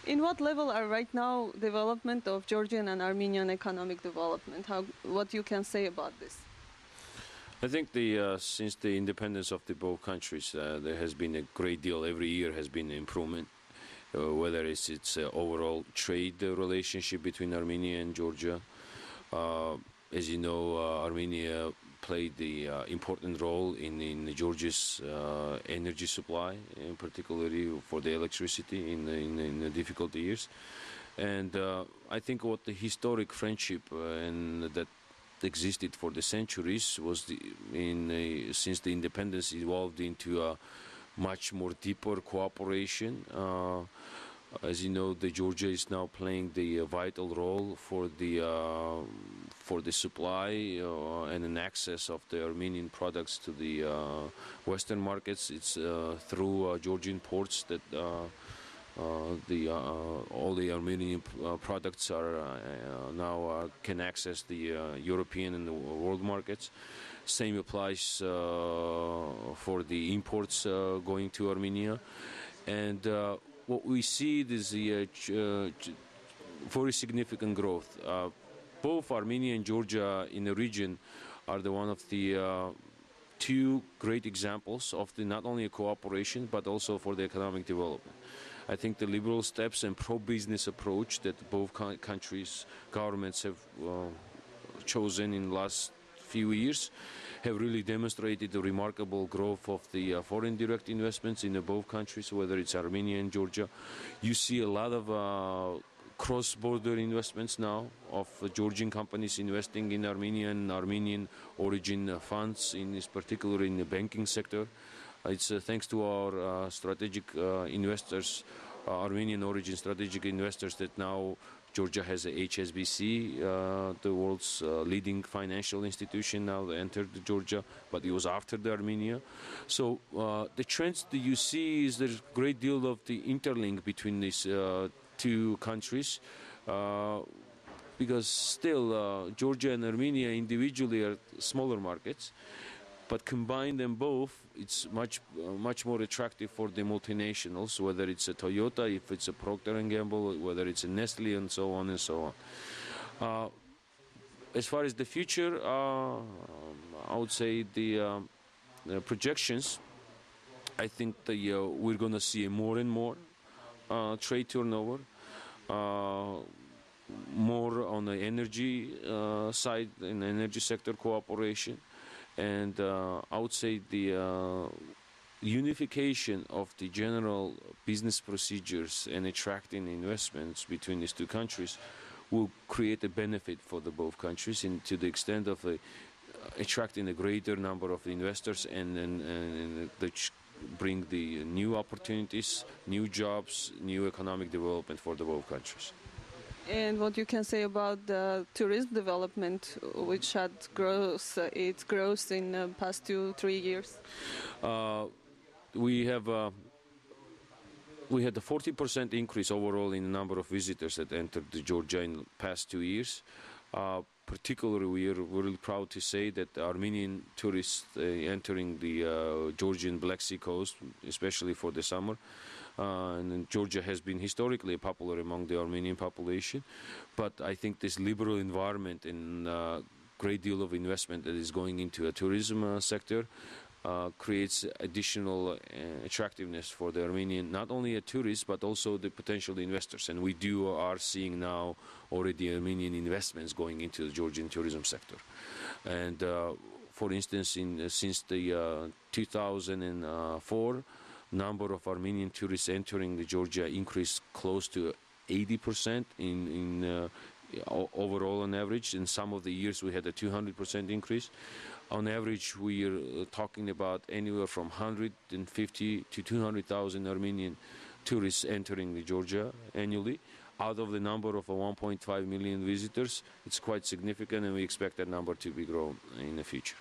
In what level are right now development of Georgian and Armenian economic development? What you can say about this? I think since the independence of the both countries, there has been a great deal. Every year has been improvement, whether it's overall trade relationship between Armenia and Georgia. As you know, Armenia played the important role in Georgia's energy supply, particularly for the electricity in the difficult years. And I think what the historic friendship and that existed for the centuries was since the independence evolved into a much more deeper cooperation. As you know, Georgia is now playing the vital role for the supply and an access of the Armenian products to the Western markets. It's through Georgian ports that all the Armenian products are now can access the European and the world markets. Same applies for the imports going to Armenia, and what we see is the very significant growth. Both Armenia and Georgia in the region are one of the two great examples of not only a cooperation but also for the economic development. I think the liberal steps and pro-business approach that both countries' governments have chosen in the last few years have really demonstrated the remarkable growth of the foreign direct investments in both countries, whether it's Armenia and Georgia. You see a lot of cross-border investments now of Georgian companies investing in Armenia and Armenian origin funds, particularly in the banking sector. It's thanks to our strategic investors, Armenian origin strategic investors, that now Georgia has a HSBC, the world's leading financial institution, now entered Georgia, but it was after the Armenia. So the trends that you see is there's a great deal of the interlink between these two countries, because still Georgia and Armenia individually are smaller markets, but combine them both, it's much more attractive for the multinationals, whether it's a Toyota, if it's a Procter & Gamble, whether it's a Nestle, and so on and so on. As far as the future, I would say the projections, I think we're going to see more and more trade turnover, more on the energy side, in the energy sector cooperation. And I would say the unification of the general business procedures and attracting investments between these two countries will create a benefit for both countries, and to the extent of attracting a greater number of investors and bring the new opportunities, new jobs, new economic development for both countries. And what you can say about the tourism development, which had its growth in the past 2-3 years? We had a 40% increase overall in the number of visitors that entered Georgia in the past 2 years. Particularly, we are really proud to say that Armenian tourists entering the Georgian Black Sea coast, especially for the summer. And Georgia has been historically popular among the Armenian population. But I think this liberal environment and great deal of investment that is going into a tourism sector creates additional attractiveness for the Armenian, not only a tourist, but also the potential investors. And we are seeing now already Armenian investments going into the Georgian tourism sector. And for instance, since the 2004, number of Armenian tourists entering Georgia increased close to 80% in overall on average. In some of the years we had a 200% increase. On average, we are talking about anywhere from 150 to 200,000 Armenian tourists entering Georgia annually. Out of the number of 1.5 million visitors, it's quite significant, and we expect that number to be grown in the future.